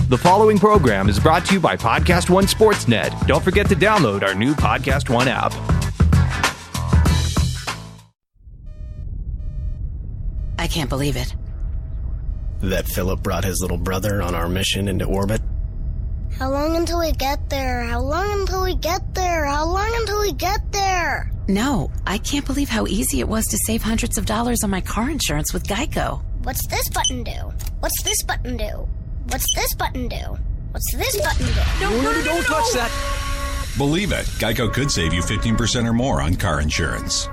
The following program is brought to you by Podcast One Sportsnet. Don't forget to download our new Podcast One app. I can't believe it. That Philip brought his little brother on our mission into orbit. How long until we get there? How long until we get there? How long until we get there? No, I can't believe how easy it was to save hundreds of dollars on my car insurance with Geico. What's this button do? What's this button do? What's this button do? What's this button do? Don't touch that. Believe it, Geico could save you 15% or more on car insurance.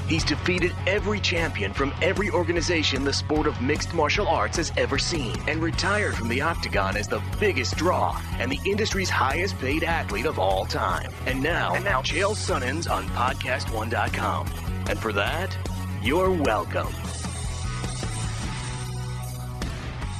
He's defeated every champion from every organization the sport of mixed martial arts has ever seen and retired from the octagon as the biggest draw and the industry's highest paid athlete of all time. And now Chael Sonnen's on PodcastOne.com. And for that, you're welcome.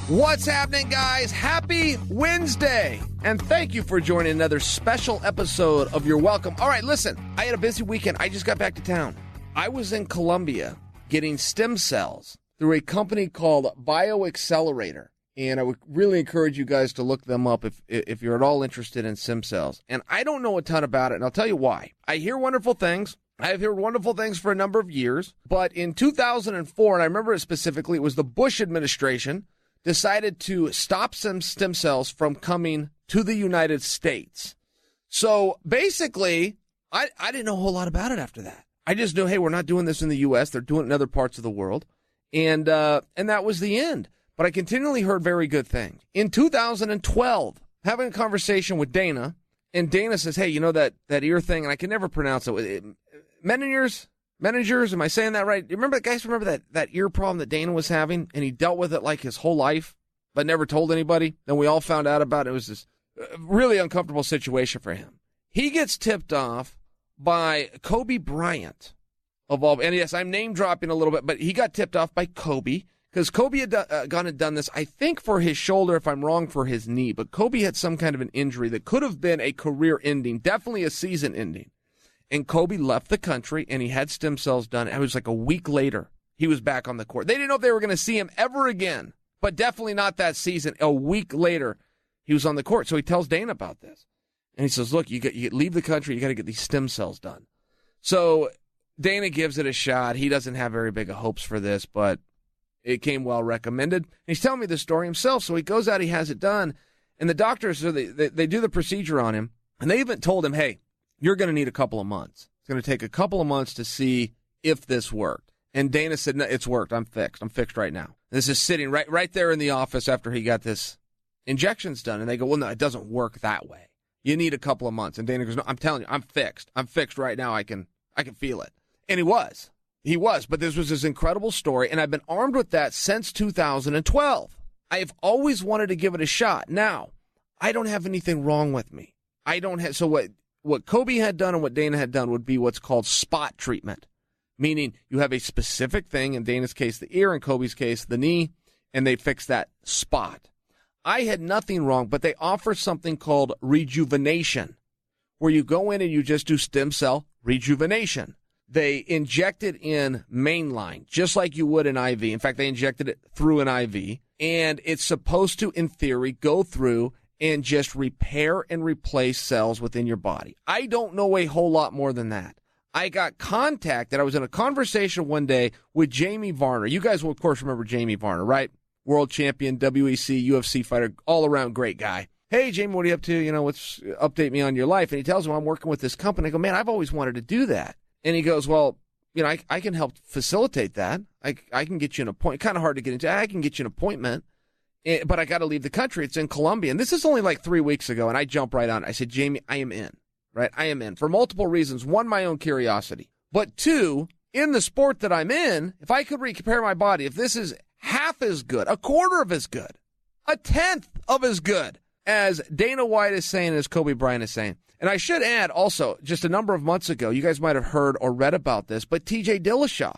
What's happening, guys? Happy Wednesday. And thank you for joining another special episode of You're Welcome. All right, listen, I had a busy weekend. I just got back to town. I was in Colombia getting stem cells through a company called BioAccelerator. And I would really encourage you guys to look them up if you're at all interested in stem cells. And I don't know a ton about it, and I'll tell you why. I hear wonderful things. I have heard wonderful things for a number of years. But in 2004, and I remember it specifically, it was the Bush administration decided to stop some stem cells from coming to the United States. So basically, I didn't know a whole lot about it after that. I just knew, hey, we're not doing this in the U.S. They're doing it in other parts of the world. And that was the end. But I continually heard very good things. In 2012, having a conversation with Dana, and Dana says, hey, you know that ear thing, and I can never pronounce it. Meningers, am I saying that right? Remember that ear problem that Dana was having, and he dealt with it like his whole life, but never told anybody? Then we all found out about it. It was this really uncomfortable situation for him. He gets tipped off by Kobe Bryant, of all, and yes, I'm name dropping a little bit, but he got tipped off by Kobe, because Kobe had gone and done this, I think for his shoulder, if I'm wrong, for his knee, but Kobe had some kind of an injury that could have been a career ending, definitely a season ending. And Kobe left the country, and he had stem cells done. It was like a week later, he was back on the court. They didn't know if they were going to see him ever again, but definitely not that season. A week later, he was on the court. So he tells Dana about this. And he says, look, you leave the country, you got to get these stem cells done. So Dana gives it a shot. He doesn't have very big of hopes for this, but it came well recommended. And he's telling me the story himself. So he goes out, he has it done. And the doctors, so they do the procedure on him. And they even told him, hey, you're going to need a couple of months. It's going to take a couple of months to see if this worked. And Dana said, no, it's worked. I'm fixed. I'm fixed right now. This is sitting right there in the office after he got this injections done. And they go, well, no, it doesn't work that way. You need a couple of months. And Dana goes, no, I'm telling you, I'm fixed. I'm fixed right now. I can feel it. And he was. But this was his incredible story. And I've been armed with that since 2012. I have always wanted to give it a shot. Now, I don't have anything wrong with me. I don't have, so what Kobe had done and what Dana had done would be what's called spot treatment, meaning you have a specific thing, in Dana's case, the ear, in Kobe's case, the knee, and they fix that spot. I had nothing wrong, but they offer something called rejuvenation, where you go in and you just do stem cell rejuvenation. They inject it in mainline, just like you would an IV. In fact, they injected it through an IV, and it's supposed to, in theory, go through and just repair and replace cells within your body. I don't know a whole lot more than that. I got contacted. I was in a conversation one day with Jamie Varner. You guys will, of course, remember Jamie Varner, right? World champion, WEC, UFC fighter, all-around great guy. Hey, Jamie, what are you up to? You know, update me on your life. And he tells me, I'm working with this company. I go, man, I've always wanted to do that. And he goes, well, you know, I can help facilitate that. I can get you an appointment. Kind of hard to get into. I can get you an appointment. But I got to leave the country. It's in Colombia. And this is only like 3 weeks ago. And I jump right on it. I said, Jamie, I am in. Right? I am in. For multiple reasons. One, my own curiosity. But two, in the sport that I'm in, if I could repair my body, if this is half as good, a quarter of as good, a tenth of as good as Dana White is saying, as Kobe Bryant is saying. And I should add also, just a number of months ago, you guys might have heard or read about this, but TJ Dillashaw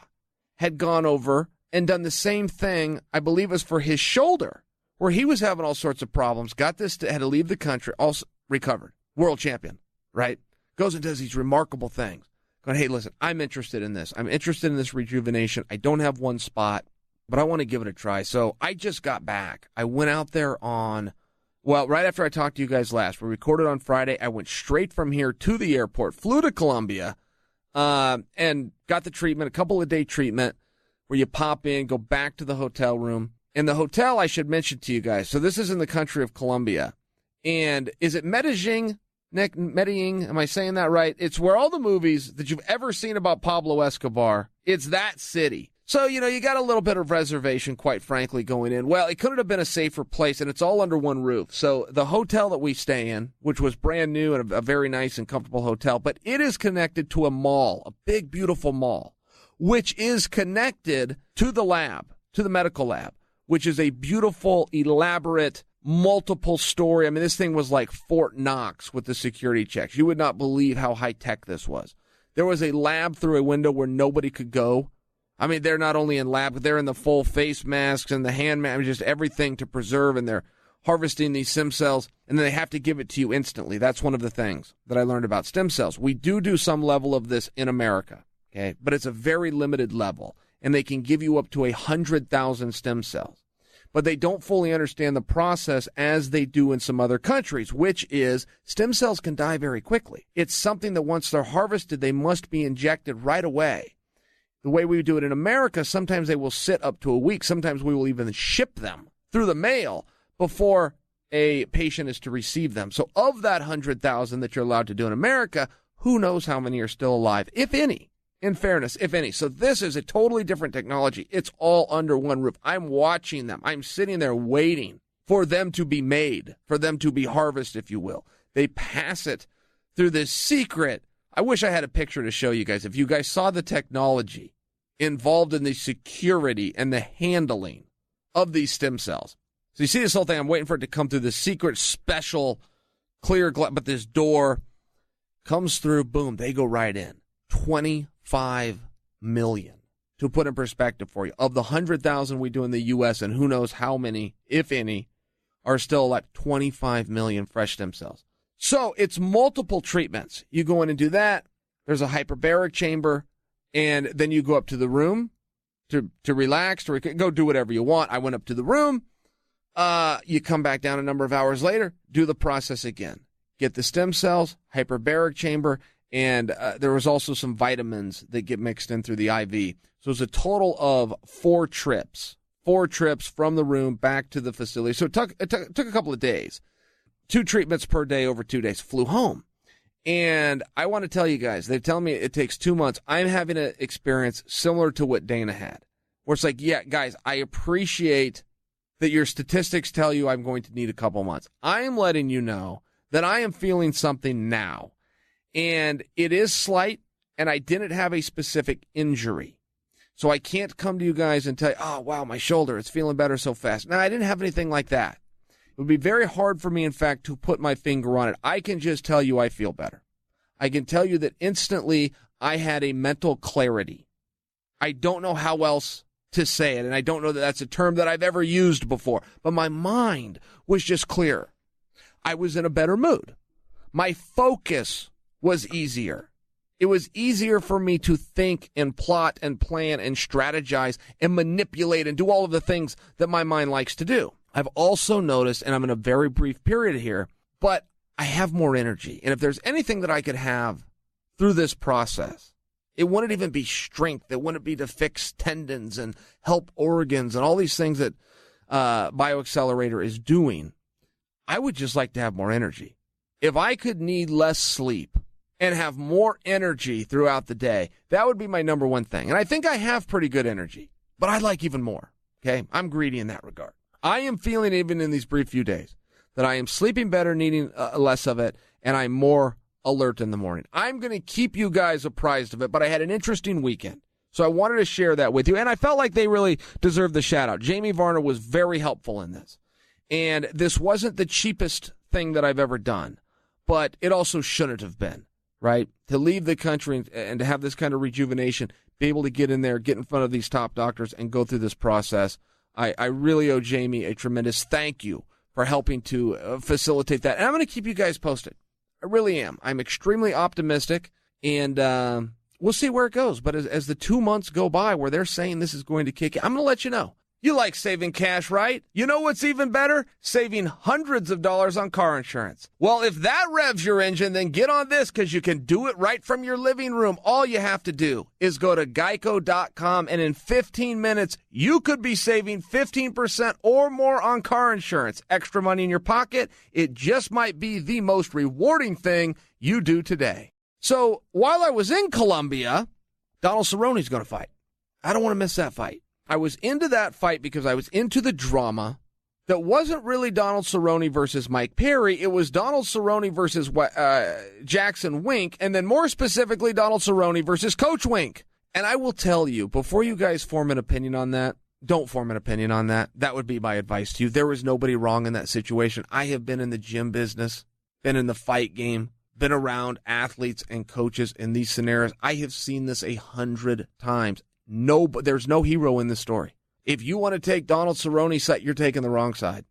had gone over and done the same thing, I believe it was for his shoulder, where he was having all sorts of problems, got this, had to leave the country, also recovered, world champion, right? Goes and does these remarkable things. Going, hey, listen, I'm interested in this. I'm interested in this rejuvenation. I don't have one spot. but I want to give it a try. So I just got back. I went out there right after I talked to you guys last. We recorded on Friday. I went straight from here to the airport, flew to Colombia, and got the treatment, a couple of day treatment where you pop in, go back to the hotel room. And the hotel, I should mention to you guys, so this is in the country of Colombia. And is it Medellin? Medellin, am I saying that right? It's where all the movies that you've ever seen about Pablo Escobar, it's that city. So, you got a little bit of reservation, quite frankly, going in. Well, it couldn't have been a safer place, and it's all under one roof. So the hotel that we stay in, which was brand new and a very nice and comfortable hotel, but it is connected to a mall, a big, beautiful mall, which is connected to the lab, to the medical lab, which is a beautiful, elaborate, multiple story. I mean, this thing was like Fort Knox with the security checks. You would not believe how high tech this was. There was a lab through a window where nobody could go. I mean, they're not only in lab, but they're in the full face masks and the hand masks, just everything to preserve, and they're harvesting these stem cells, and then they have to give it to you instantly. That's one of the things that I learned about stem cells. We do some level of this in America, okay, but it's a very limited level, and they can give you up to 100,000 stem cells. But they don't fully understand the process as they do in some other countries, which is stem cells can die very quickly. It's something that once they're harvested, they must be injected right away. The way we do it in America, sometimes they will sit up to a week. Sometimes we will even ship them through the mail before a patient is to receive them. So of that 100,000 that you're allowed to do in America, who knows how many are still alive, if any. In fairness, if any. So this is a totally different technology. It's all under one roof. I'm watching them. I'm sitting there waiting for them to be made, for them to be harvested, if you will. They pass it through this secret. I wish I had a picture to show you guys. If you guys saw the technology involved in the security and the handling of these stem cells. So you see this whole thing. I'm waiting for it to come through this secret, special, clear glass. But this door comes through. Boom. They go right in. 25 million. To put in perspective for you, of the 100,000 we do in the U.S., and who knows how many, if any, are still alive, 25 million fresh stem cells. So it's multiple treatments. You go in and do that. There's a hyperbaric chamber, and then you go up to the room to relax, to go do whatever you want. I went up to the room. You come back down a number of hours later, do the process again. Get the stem cells, hyperbaric chamber, and there was also some vitamins that get mixed in through the IV. So it's a total of 4 trips from the room back to the facility. So it took a couple of days. 2 treatments per day over 2 days. Flew home. And I want to tell you guys, they tell me it takes 2 months. I'm having an experience similar to what Dana had, where it's like, yeah, guys, I appreciate that your statistics tell you I'm going to need a couple months. I am letting you know that I am feeling something now. And it is slight, and I didn't have a specific injury. So I can't come to you guys and tell you, oh, wow, my shoulder, it's feeling better so fast. No, I didn't have anything like that. It would be very hard for me, in fact, to put my finger on it. I can just tell you I feel better. I can tell you that instantly I had a mental clarity. I don't know how else to say it, and I don't know that that's a term that I've ever used before, but my mind was just clear. I was in a better mood. My focus was easier. It was easier for me to think and plot and plan and strategize and manipulate and do all of the things that my mind likes to do. I've also noticed, and I'm in a very brief period here, but I have more energy. And if there's anything that I could have through this process, it wouldn't even be strength. It wouldn't be to fix tendons and help organs and all these things that BioAccelerator is doing. I would just like to have more energy. If I could need less sleep and have more energy throughout the day, that would be my number one thing. And I think I have pretty good energy, but I'd like even more. Okay? I'm greedy in that regard. I am feeling, even in these brief few days, that I am sleeping better, needing less of it, and I'm more alert in the morning. I'm going to keep you guys apprised of it, but I had an interesting weekend. So I wanted to share that with you, and I felt like they really deserved the shout-out. Jamie Varner was very helpful in this. And this wasn't the cheapest thing that I've ever done, but it also shouldn't have been, right? To leave the country and to have this kind of rejuvenation, be able to get in there, get in front of these top doctors, and go through this process. I really owe Jamie a tremendous thank you for helping to facilitate that. And I'm going to keep you guys posted. I really am. I'm extremely optimistic, and we'll see where it goes. But as the 2 months go by where they're saying this is going to kick in, I'm going to let you know. You like saving cash, right? You know what's even better? Saving hundreds of dollars on car insurance. Well, if that revs your engine, then get on this because you can do it right from your living room. All you have to do is go to geico.com, and in 15 minutes, you could be saving 15% or more on car insurance. Extra money in your pocket. It just might be the most rewarding thing you do today. So while I was in Colombia, Donald Cerrone's going to fight. I don't want to miss that fight. I was into that fight because I was into the drama that wasn't really Donald Cerrone versus Mike Perry. It was Donald Cerrone versus Jackson Wink, and then more specifically, Donald Cerrone versus Coach Wink. And I will tell you, before you guys form an opinion on that, don't form an opinion on that. That would be my advice to you. There was nobody wrong in that situation. I have been in the gym business, been in the fight game, been around athletes and coaches in these scenarios. I have seen this 100 times. There's no hero in this story. If you want to take Donald Cerrone's side, you're taking the wrong side.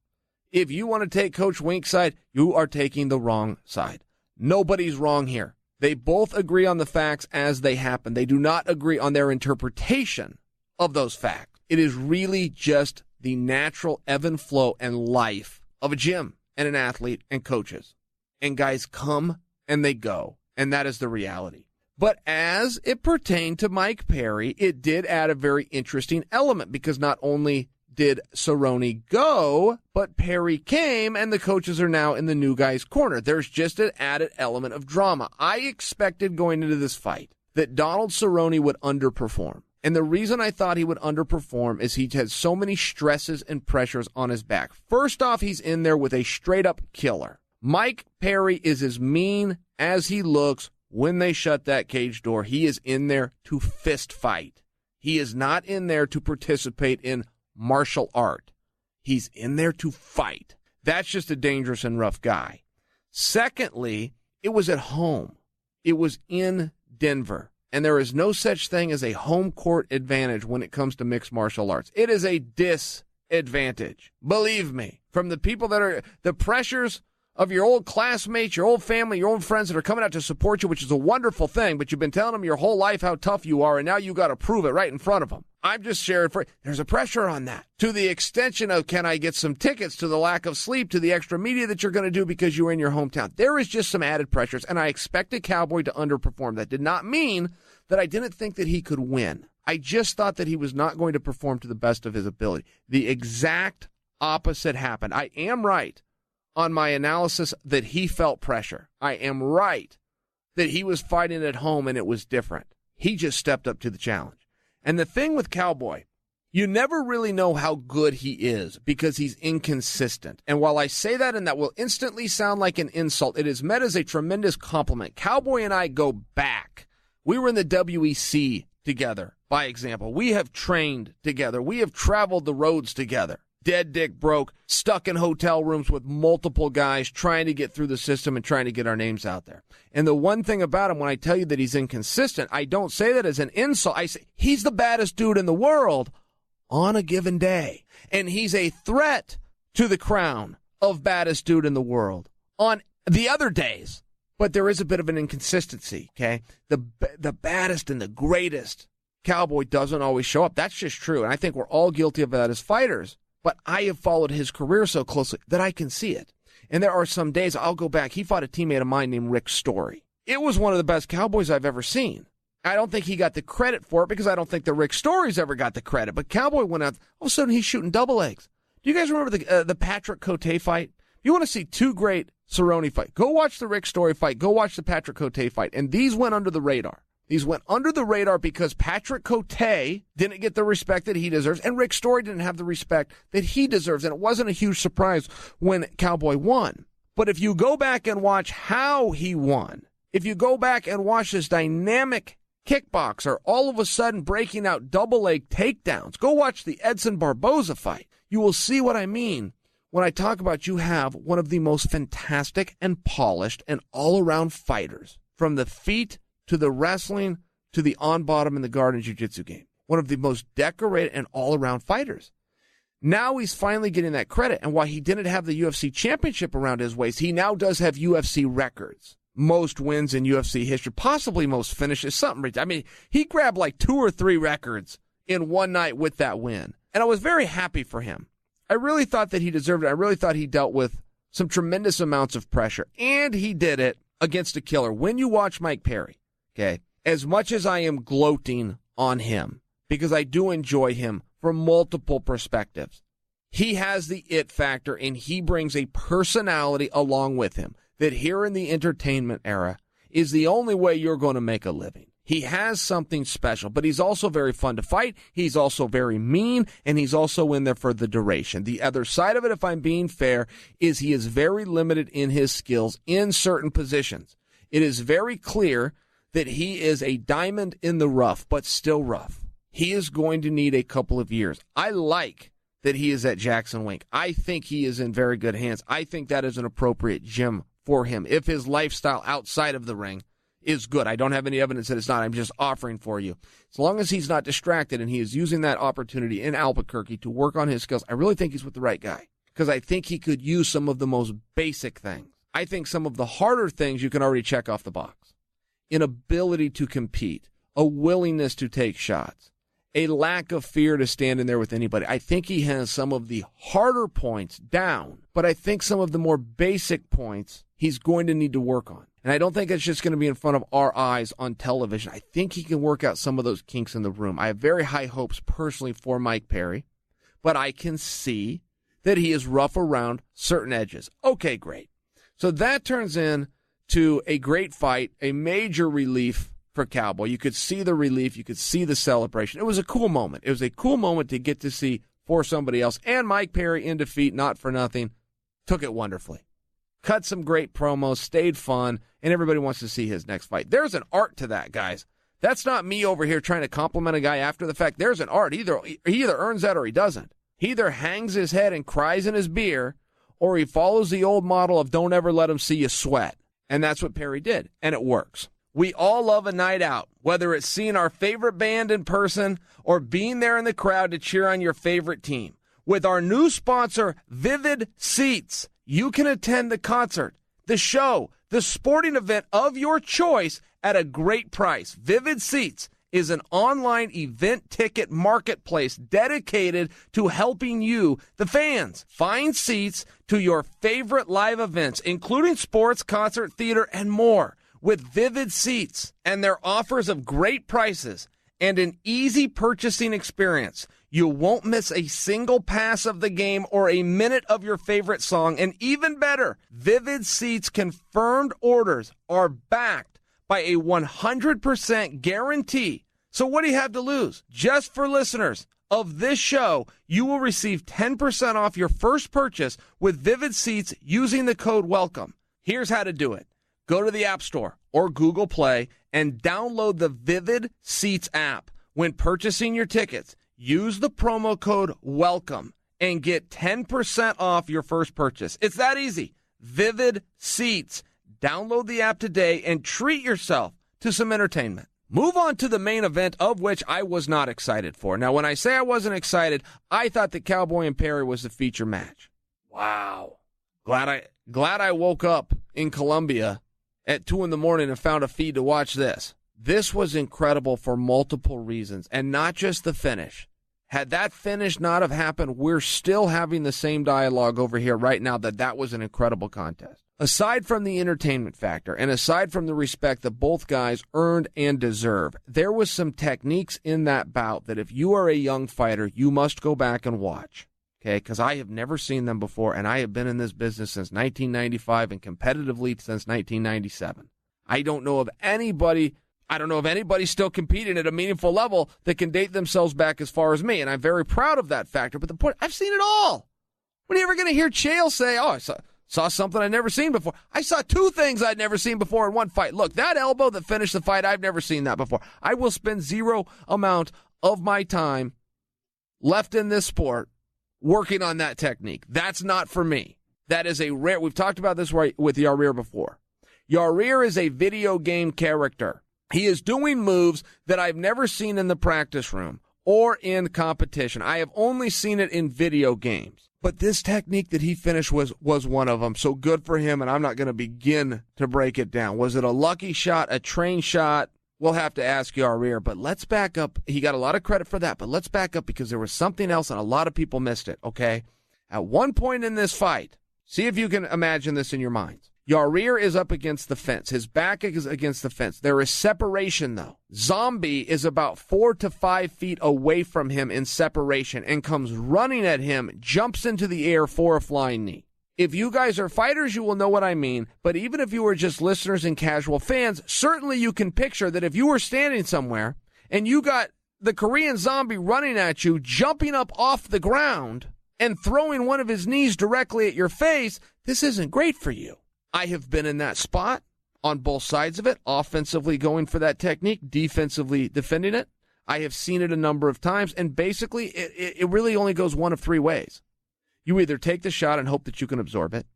If you want to take Coach Wink's side, you are taking the wrong side. Nobody's wrong here. They both agree on the facts as they happen. They do not agree on their interpretation of those facts. It is really just the natural ebb and flow and life of a gym and an athlete and coaches. And guys come and they go, and that is the reality. But as it pertained to Mike Perry, it did add a very interesting element because not only did Cerrone go, but Perry came, and the coaches are now in the new guy's corner. There's just an added element of drama. I expected going into this fight that Donald Cerrone would underperform. And the reason I thought he would underperform is he had so many stresses and pressures on his back. First off, he's in there with a straight-up killer. Mike Perry is as mean as he looks. When they shut that cage door, he is in there to fist fight. He is not in there to participate in martial art. He's in there to fight. That's just a dangerous and rough guy. Secondly, it was at home. It was in Denver. And there is no such thing as a home court advantage when it comes to mixed martial arts. It is a disadvantage. Believe me, from the people that are the pressures of your old classmates, your old family, your old friends that are coming out to support you, which is a wonderful thing, but you've been telling them your whole life how tough you are, and now you got to prove it right in front of them. I'm just sharing there's a pressure on that. To the extension of, can I get some tickets, to the lack of sleep, to the extra media that you're going to do because you're in your hometown. There is just some added pressures, and I expected Cowboy to underperform. That did not mean that I didn't think that he could win. I just thought that he was not going to perform to the best of his ability. The exact opposite happened. I am right on my analysis that he felt pressure. I am right that he was fighting at home and it was different. He just stepped up to the challenge. And the thing with Cowboy, you never really know how good he is because he's inconsistent. And while I say that and that will instantly sound like an insult, it is meant as a tremendous compliment. Cowboy and I go back. We were in the WEC together, by example. We have trained together. We have traveled the roads together. Dead dick broke, stuck in hotel rooms with multiple guys trying to get through the system and trying to get our names out there. And the one thing about him, when I tell you that he's inconsistent, I don't say that as an insult. I say he's the baddest dude in the world on a given day. And he's a threat to the crown of baddest dude in the world on the other days. But there is a bit of an inconsistency, okay? The baddest and the greatest Cowboy doesn't always show up. That's just true. And I think we're all guilty of that as fighters. But I have followed his career so closely that I can see it. And there are some days I'll go back. He fought a teammate of mine named Rick Story. It was one of the best Cowboys I've ever seen. I don't think he got the credit for it because I don't think that Rick Story's ever got the credit. But Cowboy went out, all of a sudden he's shooting double legs. Do you guys remember the Patrick Cote fight? You want to see two great Cerrone fights. Go watch the Rick Story fight. Go watch the Patrick Cote fight. And these went under the radar. These went under the radar because Patrick Cote didn't get the respect that he deserves, and Rick Story didn't have the respect that he deserves, and it wasn't a huge surprise when Cowboy won. But if you go back and watch how he won, if you go back and watch this dynamic kickboxer all of a sudden breaking out double leg takedowns, go watch the Edson Barboza fight. You will see what I mean when I talk about you have one of the most fantastic and polished and all-around fighters, from the feet to the wrestling, to the on-bottom in the guard and jiu-jitsu game. One of the most decorated and all-around fighters. Now he's finally getting that credit. And while he didn't have the UFC championship around his waist, he now does have UFC records. most wins in UFC history, possibly most finishes, something. I mean, he grabbed like 2 or 3 records in one night with that win. And I was very happy for him. I really thought that he deserved it. I really thought he dealt with some tremendous amounts of pressure. And he did it against a killer. When you watch Mike Perry, okay, as much as I am gloating on him, because I do enjoy him from multiple perspectives, he has the it factor, and he brings a personality along with him that here in the entertainment era is the only way you're going to make a living. He has something special, but he's also very fun to fight. He's also very mean, and he's also in there for the duration. The other side of it, if I'm being fair, is he is very limited in his skills in certain positions. It is very clear that he is a diamond in the rough, but still rough. He is going to need a couple of years. I like that he is at Jackson Wink. I think he is in very good hands. I think that is an appropriate gym for him if his lifestyle outside of the ring is good. I don't have any evidence that it's not. I'm just offering for you. As long as he's not distracted and he is using that opportunity in Albuquerque to work on his skills, I really think he's with the right guy, because I think he could use some of the most basic things. I think some of the harder things you can already check off the box. An ability to compete, a willingness to take shots, a lack of fear to stand in there with anybody. I think he has some of the harder points down, but I think some of the more basic points he's going to need to work on. And I don't think it's just going to be in front of our eyes on television. I think he can work out some of those kinks in the room. I have very high hopes personally for Mike Perry, but I can see that he is rough around certain edges. Okay, great. So that turns into a great fight, a major relief for Cowboy. You could see the relief. You could see the celebration. It was a cool moment. It was a cool moment to get to see for somebody else. And Mike Perry, in defeat, not for nothing, took it wonderfully. Cut some great promos, stayed fun, and everybody wants to see his next fight. There's an art to that, guys. That's not me over here trying to compliment a guy after the fact. There's an art. He either earns that or he doesn't. He either hangs his head and cries in his beer, or he follows the old model of don't ever let him see you sweat. And that's what Perry did, and it works. We all love a night out, whether it's seeing our favorite band in person or being there in the crowd to cheer on your favorite team. With our new sponsor, Vivid Seats, you can attend the concert, the show, the sporting event of your choice at a great price. Vivid Seats is an online event ticket marketplace dedicated to helping you, the fans, find seats to your favorite live events, including sports, concert, theater, and more. With Vivid Seats and their offers of great prices and an easy purchasing experience, you won't miss a single pass of the game or a minute of your favorite song. And even better, Vivid Seats confirmed orders are backed by a 100% guarantee. So what do you have to lose? Just for listeners of this show, you will receive 10% off your first purchase with Vivid Seats using the code WELCOME. Here's how to do it. Go to the App Store or Google Play and download the Vivid Seats app. When purchasing your tickets, use the promo code WELCOME and get 10% off your first purchase. It's that easy. Vivid Seats. Download the app today and treat yourself to some entertainment. Move on to the main event, of which I was not excited for. Now, when I say I wasn't excited, I thought that Cowboy and Perry was the feature match. Wow. Glad I woke up in Colombia at 2 a.m. and found a feed to watch this. This was incredible for multiple reasons, and not just the finish. Had that finish not have happened, we're still having the same dialogue over here right now that was an incredible contest. Aside from the entertainment factor, and aside from the respect that both guys earned and deserve, there was some techniques in that bout that if you are a young fighter, you must go back and watch. Okay, because I have never seen them before, and I have been in this business since 1995 and competitively since 1997. I don't know of anybody still competing at a meaningful level that can date themselves back as far as me, and I'm very proud of that factor. But the point, I've seen it all. When are you ever going to hear Chael say, I saw something I'd never seen before? I saw 2 things I'd never seen before in one fight. Look, that elbow that finished the fight, I've never seen that before. I will spend zero amount of my time left in this sport working on that technique. That's not for me. That is a rare. We've talked about this with Yair before. Yair is a video game character. He is doing moves that I've never seen in the practice room or in competition. I have only seen it in video games. But this technique that he finished was one of them. So good for him, and I'm not going to begin to break it down. Was it a lucky shot, a trained shot? We'll have to ask Yair, but let's back up. He got a lot of credit for that, but let's back up because there was something else, and a lot of people missed it, okay? At one point in this fight, see if you can imagine this in your minds. Yair is up against the fence. His back is against the fence. There is separation, though. Zombie is about 4 to 5 feet away from him in separation and comes running at him, jumps into the air for a flying knee. If you guys are fighters, you will know what I mean, but even if you are just listeners and casual fans, certainly you can picture that if you were standing somewhere and you got the Korean Zombie running at you, jumping up off the ground and throwing one of his knees directly at your face, this isn't great for you. I have been in that spot on both sides of it, offensively going for that technique, defensively defending it. I have seen it a number of times, and basically it really only goes one of 3 ways. You either take the shot and hope that you can absorb it.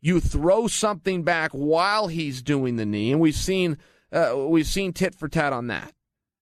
You throw something back while he's doing the knee, and we've seen tit for tat on that.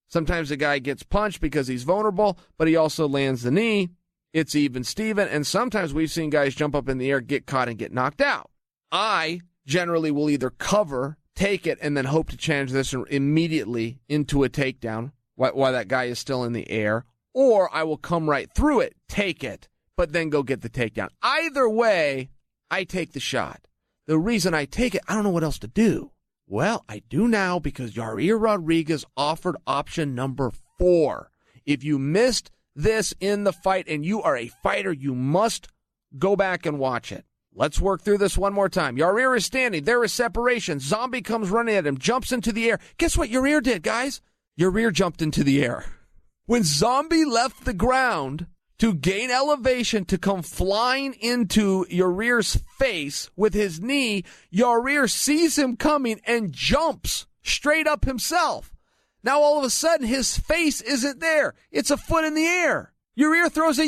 Sometimes the guy gets punched because he's vulnerable, but he also lands the knee. It's even Steven, and sometimes we've seen guys jump up in the air, get caught, and get knocked out. I generally will either cover, take it, and then hope to change this immediately into a takedown while that guy is still in the air, or I will come right through it, take it, but then go get the takedown. Either way, I take the shot. The reason I take it, I don't know what else to do. Well, I do now because Yair Rodriguez offered option number 4. If you missed this in the fight and you are a fighter, you must go back and watch it. Let's work through this one more time. Yair is standing. There is separation. Zombie comes running at him, jumps into the air. Guess what Yair did, guys? Yair jumped into the air. When Zombie left the ground to gain elevation to come flying into Yair's face with his knee, Yair sees him coming and jumps straight up himself. Now all of a sudden his face isn't there. It's a foot in the air. Yair throws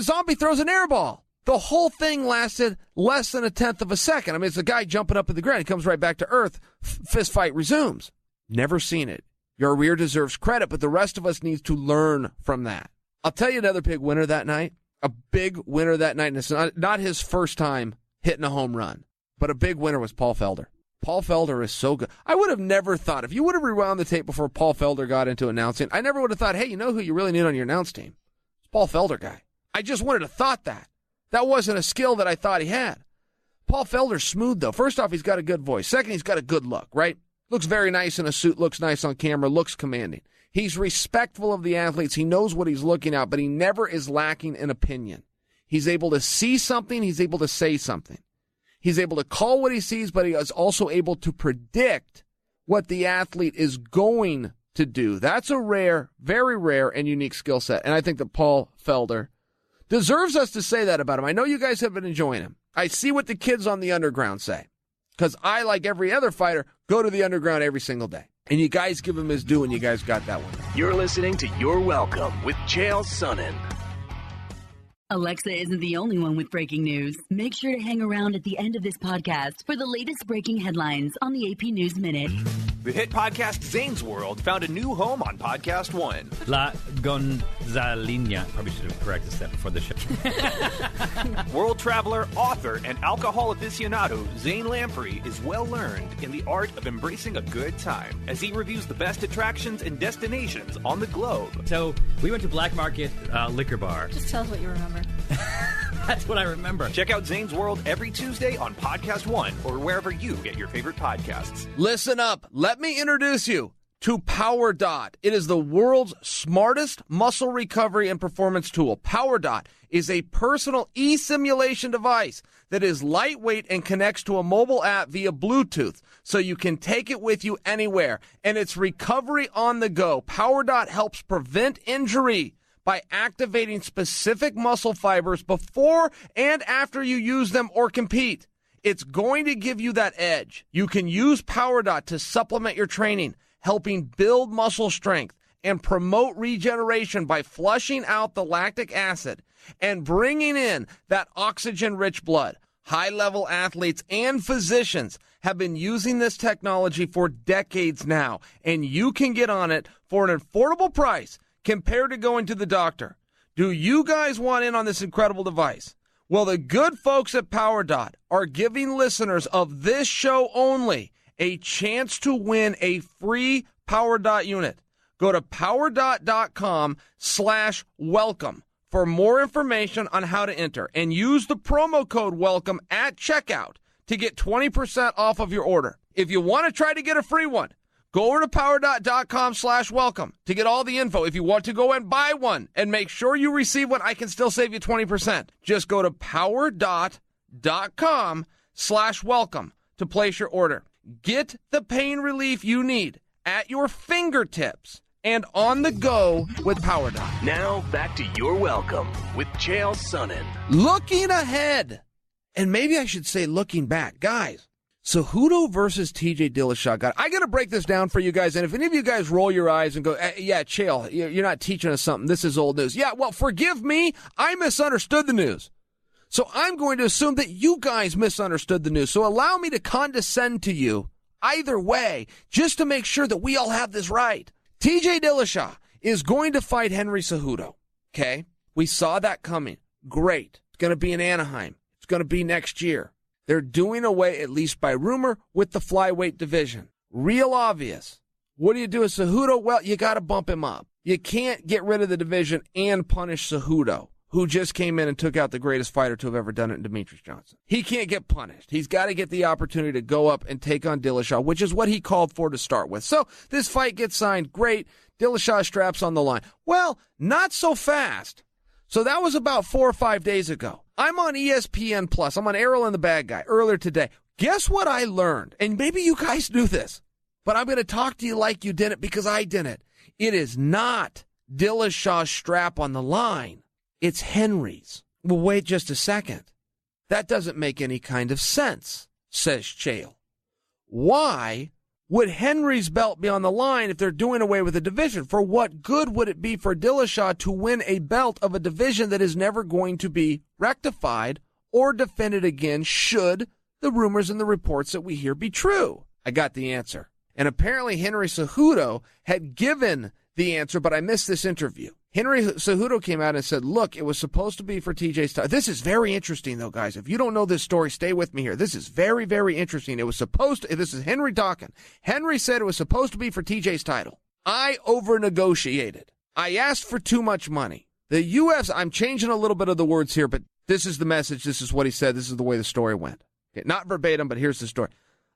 Zombie throws an air ball. The whole thing lasted less than 1/10 of a second. I mean, it's a guy jumping up in the ground. He comes right back to earth. Fist fight resumes. Never seen it. Yair deserves credit, but the rest of us needs to learn from that. I'll tell you another big winner that night. A big winner that night, and it's not his first time hitting a home run, but a big winner was Paul Felder. Paul Felder is so good. I would have never thought, if you would have rewound the tape before Paul Felder got into announcing, I never would have thought, hey, you know who you really need on your announce team? It's Paul Felder guy. I just wouldn't have thought that. That wasn't a skill that I thought he had. Paul Felder's smooth, though. First off, he's got a good voice. Second, he's got a good look, right? Looks very nice in a suit, looks nice on camera, looks commanding. He's respectful of the athletes. He knows what he's looking at, but he never is lacking in opinion. He's able to see something. He's able to say something. He's able to call what he sees, but he is also able to predict what the athlete is going to do. That's a rare, very rare and unique skill set. And I think that Paul Felder deserves us to say that about him. I know you guys have been enjoying him. I see what the kids on the underground say, because I, like every other fighter, go to the underground every single day. And you guys give him his due, and you guys got that one. You're listening to You're Welcome with Chael Sonnen. Alexa isn't the only one with breaking news. Make sure to hang around at the end of this podcast for the latest breaking headlines on the AP News Minute. The hit podcast Zane's World found a new home on Podcast One. La Gonzalina. Probably should have corrected that before the show. World traveler, author, and alcohol aficionado Zane Lamprey is well learned in the art of embracing a good time as he reviews the best attractions and destinations on the globe. So we went to Black Market Liquor Bar. Just tell us what you remember. That's what I remember. Check out Zane's World every Tuesday on Podcast One or wherever you get your favorite podcasts. Listen up. Let me introduce you to PowerDot. It is the world's smartest muscle recovery and performance tool. PowerDot is a personal e-simulation device that is lightweight and connects to a mobile app via Bluetooth, so you can take it with you anywhere. And it's recovery on the go. PowerDot helps prevent injury by activating specific muscle fibers before and after you use them or compete. It's going to give you that edge. You can use PowerDot to supplement your training, helping build muscle strength and promote regeneration by flushing out the lactic acid and bringing in that oxygen-rich blood. High-level athletes and physicians have been using this technology for decades now, and you can get on it for an affordable price. compared to going to the doctor. Do you guys want in on this incredible device? Well, the good folks at PowerDot are giving listeners of this show only a chance to win a free PowerDot unit. Go to powerdot.com/welcome for more information on how to enter and use the promo code WELCOME at checkout to get 20% off of your order. If you want to try to get a free one, go over to powerdot.com/welcome to get all the info. If you want to go and buy one and make sure you receive one, I can still save you 20%. Just go to powerdot.com/welcome to place your order. Get the pain relief you need at your fingertips and on the go with PowerDot. Now back to Your Welcome with Chael Sonnen. Looking ahead, and maybe I should say looking back. Guys, Cejudo versus TJ Dillashaw. I got to break this down for you guys, and if any of you guys roll your eyes and go, yeah, Chael, you're not teaching us something. This is old news. Yeah, well, forgive me. I misunderstood the news. So I'm going to assume that you guys misunderstood the news. So allow me to condescend to you either way, just to make sure that we all have this right. TJ Dillashaw is going to fight Henry Cejudo. Okay? We saw that coming. Great. It's going to be in Anaheim. It's going to be next year. They're doing away, at least by rumor, with the flyweight division. Real obvious. What do you do with Cejudo? Well, you got to bump him up. You can't get rid of the division and punish Cejudo, who just came in and took out the greatest fighter to have ever done it in Demetrius Johnson. He can't get punished. He's got to get the opportunity to go up and take on Dillashaw, which is what he called for to start with. So this fight gets signed. Great. Dillashaw straps on the line. Well, not so fast. So that was about 4 or 5 days ago. I'm on ESPN Plus. I'm on Errol and the Bad Guy earlier today. Guess what I learned? And maybe you guys knew this, but I'm going to talk to you like you didn't because I didn't. It is not Dillashaw's strap on the line. It's Henry's. Well, wait just a second. That doesn't make any kind of sense, says Chael. Why would Henry's belt be on the line if they're doing away with the division? For what good would it be for Dillashaw to win a belt of a division that is never going to be rectified or defended again should the rumors and the reports that we hear be true? I got the answer. And apparently Henry Cejudo had given the answer, but I missed this interview. Henry Cejudo came out and said, look, it was supposed to be for TJ's title. This is very interesting, though, guys. If you don't know this story, stay with me here. This is very, very interesting. It was supposed to, this is Henry talking. Henry said it was supposed to be for TJ's title. I over-negotiated. I asked for too much money. The UFC, I'm changing a little bit of the words here, but this is the message. This is what he said. This is the way the story went. Okay, not verbatim, but here's the story.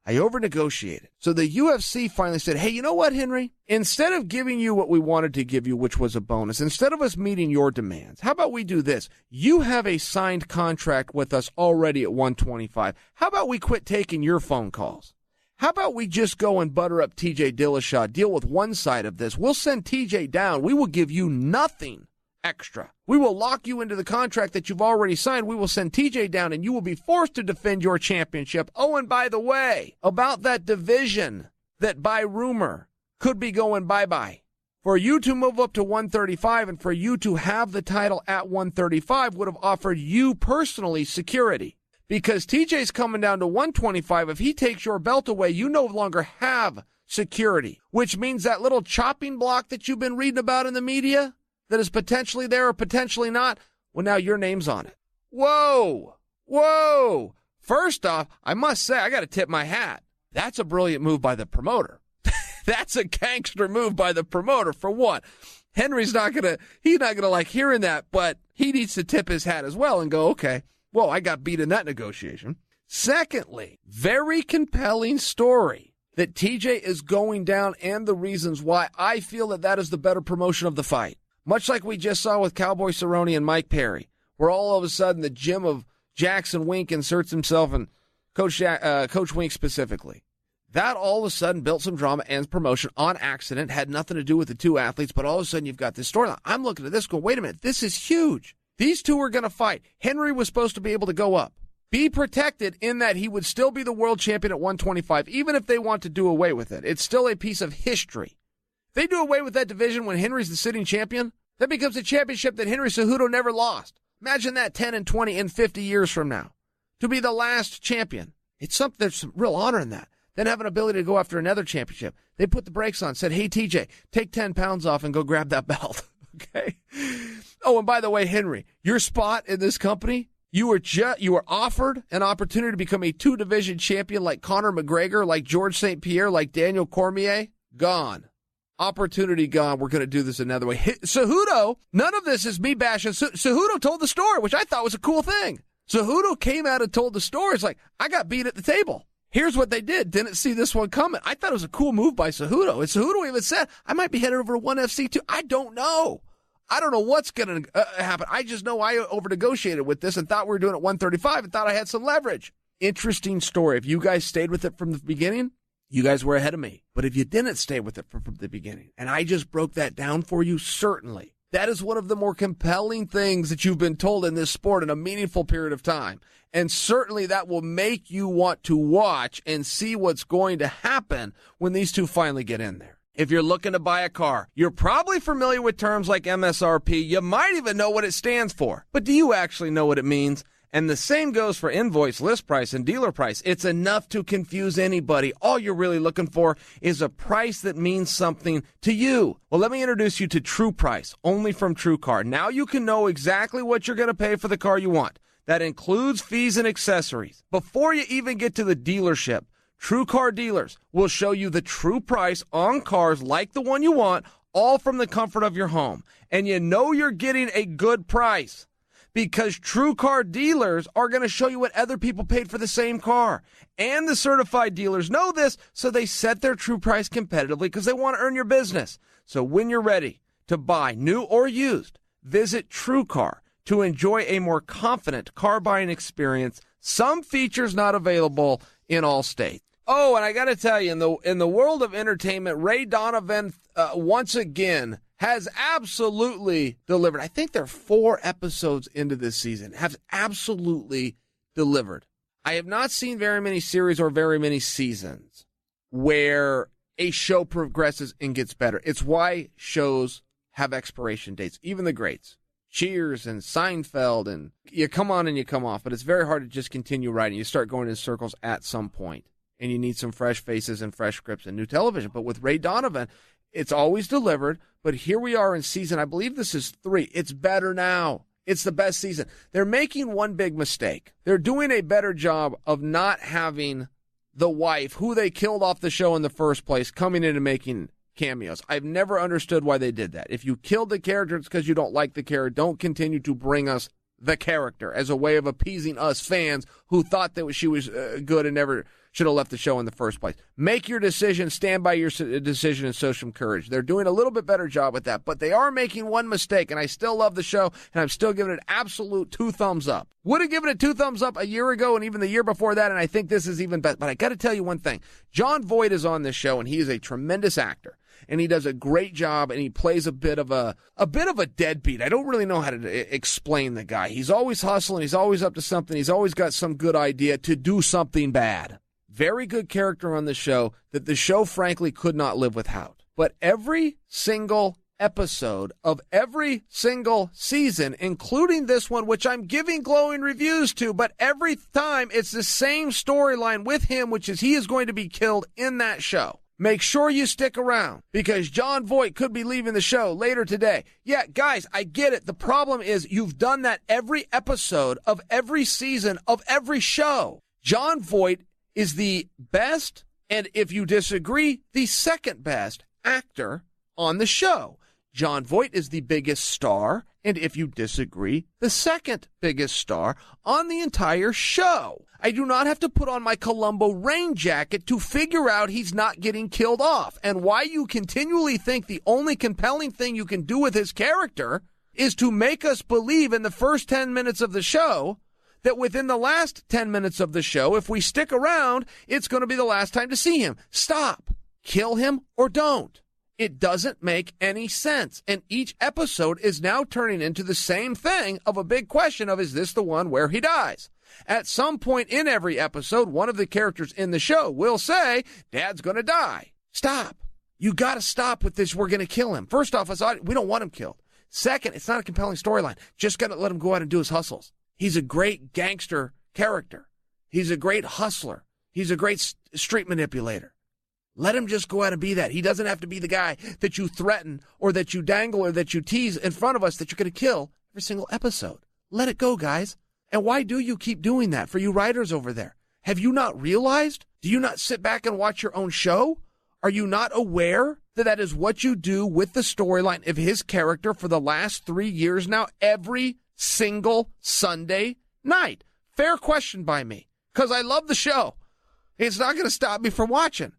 I over-negotiated. So the UFC finally said, hey, you know what, Henry? Instead of giving you what we wanted to give you, which was a bonus, instead of us meeting your demands, how about we do this? You have a signed contract with us already at 125. How about we quit taking your phone calls? How about we just go and butter up TJ Dillashaw, deal with one side of this? We'll send TJ down. We will give you nothing extra. We will lock you into the contract that you've already signed. We will send TJ down and you will be forced to defend your championship. Oh, and by the way, about that division that by rumor could be going bye-bye. For you to move up to 135 and for you to have the title at 135 would have offered you personally security. Because TJ's coming down to 125. If he takes your belt away, you no longer have security, which means that little chopping block that you've been reading about in the media that is potentially there or potentially not, well, now your name's on it. Whoa! Whoa! First off, I must say, I got to tip my hat. That's a brilliant move by the promoter. That's a gangster move by the promoter, for one. Henry's not going to like hearing that, but he needs to tip his hat as well and go, okay, well, I got beat in that negotiation. Secondly, very compelling story that TJ is going down and the reasons why. I feel that that is the better promotion of the fight. Much like we just saw with Cowboy Cerrone and Mike Perry, where all of a sudden the gym of Jackson Wink inserts himself and Coach Wink specifically. That all of a sudden built some drama and promotion on accident, had nothing to do with the two athletes, but all of a sudden you've got this storyline. I'm looking at this going, wait a minute, this is huge. These two are going to fight. Henry was supposed to be able to go up, be protected in that he would still be the world champion at 125, even if they want to do away with it. It's still a piece of history. They do away with that division when Henry's the sitting champion, that becomes a championship that Henry Cejudo never lost. Imagine that 10 and 20 and 50 years from now. To be the last champion. It's something, there's some real honor in that. Then have an ability to go after another championship. They put the brakes on, said, hey, TJ, take 10 pounds off and go grab that belt. Okay. Oh, and by the way, Henry, your spot in this company, you were offered an opportunity to become a 2-division champion like Conor McGregor, like George St. Pierre, like Daniel Cormier. Gone. Opportunity gone. We're going to do this another way. Cejudo, none of this is me bashing. Cejudo told the story, which I thought was a cool thing. Cejudo came out and told the story. It's like, I got beat at the table. Here's what they did. Didn't see this one coming. I thought it was a cool move by Cejudo. And Cejudo even said, I might be headed over to 1FC2. I don't know. I don't know what's going to happen. I just know I over-negotiated with this and thought we were doing it at 135 and thought I had some leverage. Interesting story. If you guys stayed with it from the beginning, you guys were ahead of me. But if you didn't stay with it from the beginning, and I just broke that down for you, certainly, that is one of the more compelling things that you've been told in this sport in a meaningful period of time. And certainly that will make you want to watch and see what's going to happen when these two finally get in there. If you're looking to buy a car, you're probably familiar with terms like MSRP. You might even know what it stands for. But do you actually know what it means? And the same goes for invoice, list price, and dealer price. It's enough to confuse anybody. All you're really looking for is a price that means something to you. Well, let me introduce you to True Price, only from TrueCar. Now you can know exactly what you're going to pay for the car you want. That includes fees and accessories. Before you even get to the dealership, TrueCar dealers will show you the true price on cars like the one you want, all from the comfort of your home. And you know you're getting a good price because TrueCar dealers are going to show you what other people paid for the same car. And the certified dealers know this, so they set their true price competitively because they want to earn your business. So when you're ready to buy new or used, visit TrueCar to enjoy a more confident car buying experience. Some features not available in all states. Oh, and I got to tell you, in the world of entertainment, Ray Donovan once again has absolutely delivered. I think they're 4 episodes into this season. Have absolutely delivered. I have not seen very many series or very many seasons where a show progresses and gets better. It's why shows have expiration dates, even the greats. Cheers and Seinfeld, and you come on and you come off, but it's very hard to just continue writing. You start going in circles at some point, and you need some fresh faces and fresh scripts and new television. But with Ray Donovan, it's always delivered, but here we are in season, I believe this is 3. It's better now. It's the best season. They're making one big mistake. They're doing a better job of not having the wife, who they killed off the show in the first place, coming in and making cameos. I've never understood why they did that. If you killed the character, it's because you don't like the character. Don't continue to bring us the character as a way of appeasing us fans who thought that she was good and never should have left the show in the first place. Make your decision, stand by your decision, and show some courage. They're doing a little bit better job with that, but they are making one mistake, and I still love the show, and I'm still giving it absolute 2 thumbs up. Would have given it 2 thumbs up a year ago and even the year before that, and I think this is even better. But I got to tell you one thing. Jon Voight is on this show, and he is a tremendous actor. And he does a great job, and he plays a bit of a deadbeat. I don't really know how to explain the guy. He's always hustling. He's always up to something. He's always got some good idea to do something bad. Very good character on the show that the show, frankly, could not live without. But every single episode of every single season, including this one, which I'm giving glowing reviews to, but every time it's the same storyline with him, which is he is going to be killed in that show. Make sure you stick around because Jon Voight could be leaving the show later today. Yeah, guys, I get it. The problem is you've done that every episode of every season of every show. Jon Voight is the best, and if you disagree, the second best actor on the show. Jon Voight is the biggest star, and if you disagree, the second biggest star on the entire show. I do not have to put on my Columbo rain jacket to figure out he's not getting killed off. And why you continually think the only compelling thing you can do with his character is to make us believe in the first 10 minutes of the show that within the last 10 minutes of the show, if we stick around, it's going to be the last time to see him. Stop. Kill him or don't. It doesn't make any sense. And each episode is now turning into the same thing of a big question of, is this the one where he dies? At some point in every episode, one of the characters in the show will say, Dad's going to die. Stop. You got to stop with this. We're going to kill him. First off, we don't want him killed. Second, it's not a compelling storyline. Just got to let him go out and do his hustles. He's a great gangster character. He's a great hustler. He's a great street manipulator. Let him just go out and be that. He doesn't have to be the guy that you threaten or that you dangle or that you tease in front of us that you're going to kill every single episode. Let it go, guys. And why do you keep doing that for you writers over there? Have you not realized? Do you not sit back and watch your own show? Are you not aware that that is what you do with the storyline of his character for the last 3 years now, every single Sunday night? Fair question by me, because I love the show. It's not going to stop me from watching.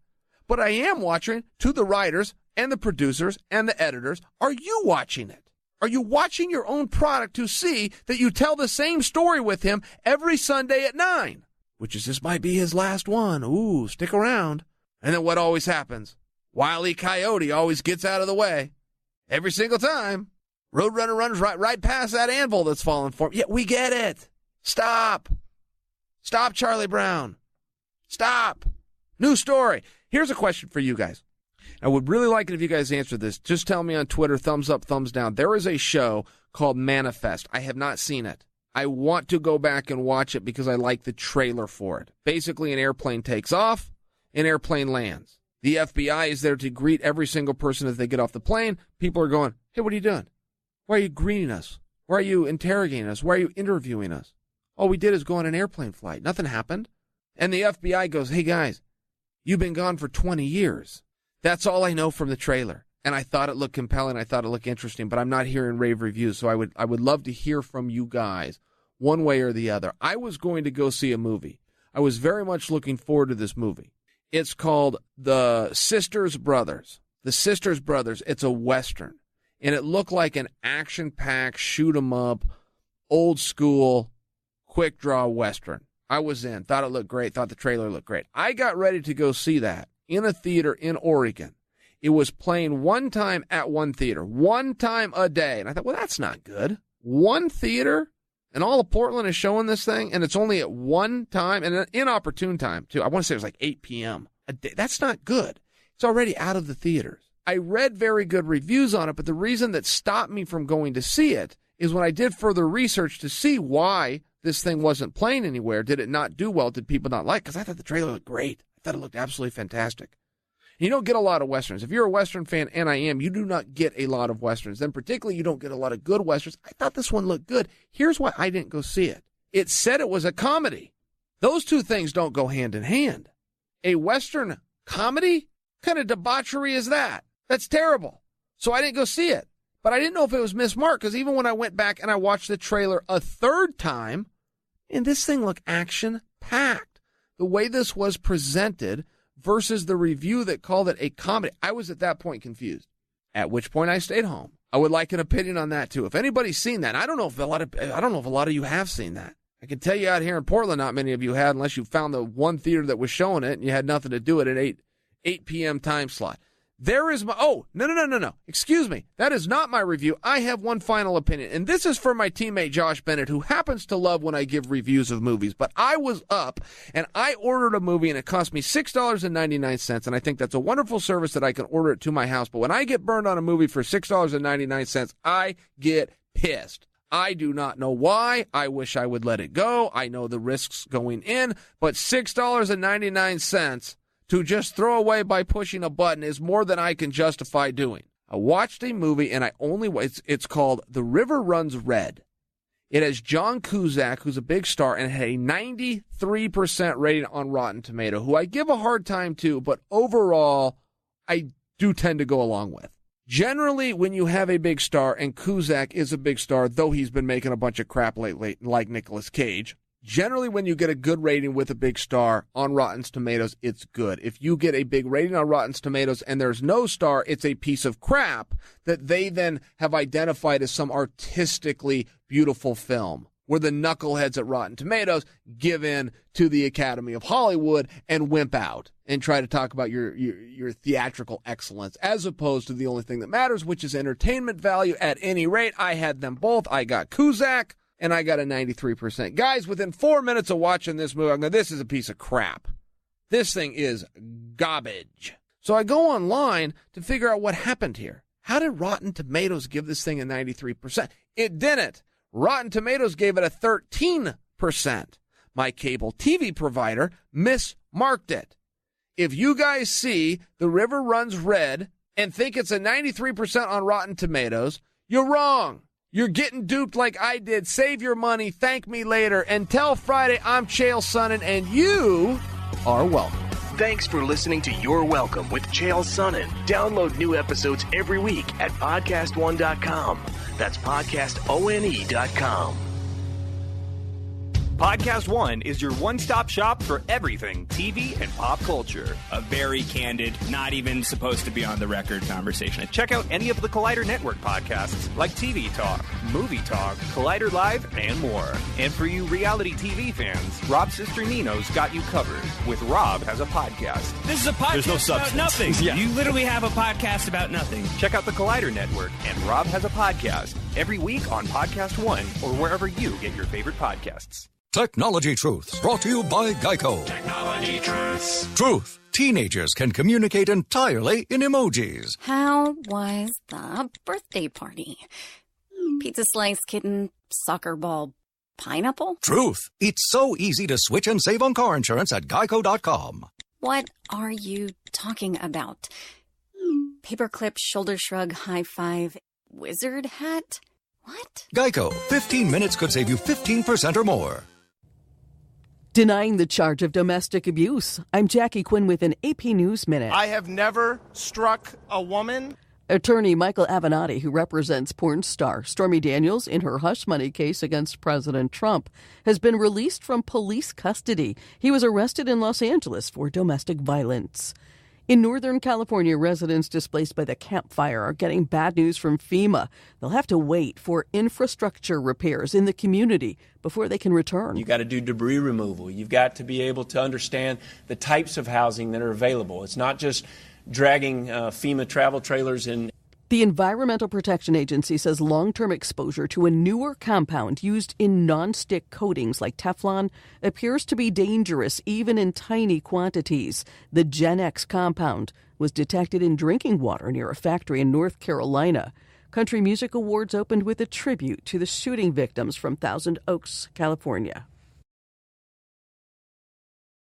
But I am watching to the writers and the producers and the editors. Are you watching it? Are you watching your own product to see that you tell the same story with him every Sunday at 9? Which is, this might be his last one. Ooh, stick around. And then what always happens? Wile E. Coyote always gets out of the way. Every single time. Roadrunner runs right past that anvil that's fallen for him. Yeah, we get it. Stop. Stop, Charlie Brown. Stop. New story. Here's a question for you guys. I would really like it if you guys answer this. Just tell me on Twitter, thumbs up, thumbs down. There is a show called Manifest. I have not seen it. I want to go back and watch it because I like the trailer for it. Basically, an airplane takes off, an airplane lands. The FBI is there to greet every single person as they get off the plane. People are going, hey, what are you doing? Why are you greeting us? Why are you interrogating us? Why are you interviewing us? All we did is go on an airplane flight. Nothing happened. And the FBI goes, hey, guys, you've been gone for 20 years. That's all I know from the trailer. And I thought it looked compelling. I thought it looked interesting, but I'm not hearing rave reviews. So I would love to hear from you guys one way or the other. I was going to go see a movie. I was very much looking forward to this movie. It's called The Sisters Brothers. The Sisters Brothers. It's a Western. And it looked like an action-packed, shoot-'em-up, old-school, quick-draw Western. I was in. Thought it looked great. Thought the trailer looked great. I got ready to go see that in a theater in Oregon. It was playing one time at one theater, one time a day. And I thought, well, that's not good. One theater, and all of Portland is showing this thing, and it's only at one time, and an inopportune time, too. I want to say it was like 8 p.m. a day. That's not good. It's already out of the theaters. I read very good reviews on it, but the reason that stopped me from going to see it is when I did further research to see why this thing wasn't playing anywhere. Did it not do well? Did people not like it? Because I thought the trailer looked great. I thought it looked absolutely fantastic. You don't get a lot of Westerns. If you're a Western fan, and I am, you do not get a lot of Westerns. Then particularly you don't get a lot of good Westerns. I thought this one looked good. Here's why I didn't go see it. It said it was a comedy. Those two things don't go hand in hand. A Western comedy? What kind of debauchery is that? That's terrible. So I didn't go see it. But I didn't know if it was mismarked, because even when I went back and I watched the trailer a third time, and this thing looked action-packed. The way this was presented versus the review that called it a comedy, I was at that point confused, at which point I stayed home. I would like an opinion on that, too. If anybody's seen that, I don't know if a lot of you have seen that. I can tell you out here in Portland, not many of you had, unless you found the one theater that was showing it and you had nothing to do with it at 8 p.m. time slot. There is my, no. Excuse me. That is not my review. I have one final opinion, and this is for my teammate Josh Bennett, who happens to love when I give reviews of movies. But I was up, and I ordered a movie, and it cost me $6.99, and I think that's a wonderful service that I can order it to my house. But when I get burned on a movie for $6.99, I get pissed. I do not know why. I wish I would let it go. I know the risks going in, but $6.99 to just throw away by pushing a button is more than I can justify doing. I watched a movie, and it's called The River Runs Red. It has John Cusack, who's a big star, and it had a 93% rating on Rotten Tomato, who I give a hard time to, but overall, I do tend to go along with. Generally, when you have a big star, and Cusack is a big star, though he's been making a bunch of crap lately, like Nicolas Cage, generally, when you get a good rating with a big star on Rotten Tomatoes, it's good. If you get a big rating on Rotten Tomatoes and there's no star, it's a piece of crap that they then have identified as some artistically beautiful film, where the knuckleheads at Rotten Tomatoes give in to the Academy of Hollywood and wimp out and try to talk about your theatrical excellence, as opposed to the only thing that matters, which is entertainment value. At any rate, I had them both. I got Cusack, and I got a 93%. Guys, within 4 minutes of watching this movie, I'm going, this is a piece of crap. This thing is garbage. So I go online to figure out what happened here. How did Rotten Tomatoes give this thing a 93%? It didn't. Rotten Tomatoes gave it a 13%. My cable TV provider mismarked it. if you guys see the river runs red and think it's a 93% on Rotten Tomatoes, you're wrong. You're getting duped like I did. Save your money. Thank me later. Until Friday, I'm Chael Sonnen, and you are welcome. Thanks for listening to You're Welcome with Chael Sonnen. Download new episodes every week at podcastone.com. That's podcastone.com. Podcast One is your one-stop shop for everything TV and pop culture. A very candid, not even supposed to be on the record conversation. Check out any of the Collider Network podcasts like TV Talk, Movie Talk, Collider Live, and more. And for you reality TV fans, Rob's sister Nino's got you covered with Rob Has a Podcast. This is a podcast There's no about substance. nothing. Yeah. You literally have a podcast about nothing. Check out the Collider Network and Rob Has a Podcast every week on Podcast One or wherever you get your favorite podcasts. Technology Truths, brought to you by Geico. Technology Truths. Truth. Teenagers can communicate entirely in emojis. How was the birthday party? Pizza slice, kitten, soccer ball, pineapple? Truth. It's so easy to switch and save on car insurance at geico.com. What are you talking about? Paperclip, shoulder shrug, high five, wizard hat? What? Geico. 15 minutes could save you 15% or more. Denying the charge of domestic abuse. I'm Jackie Quinn with an AP News Minute. I have never struck a woman. Attorney Michael Avenatti, who represents porn star Stormy Daniels in her hush money case against President Trump, has been released from police custody. He was arrested in Los Angeles for domestic violence. In Northern California, residents displaced by the Camp Fire are getting bad news from FEMA. They'll have to wait for infrastructure repairs in the community before they can return. You've got to do debris removal. You've got to be able to understand the types of housing that are available. It's not just dragging FEMA travel trailers in. The Environmental Protection Agency says long-term exposure to a newer compound used in non-stick coatings like Teflon appears to be dangerous even in tiny quantities. The Gen X compound was detected in drinking water near a factory in North Carolina. Country Music Awards opened with a tribute to the shooting victims from Thousand Oaks, California.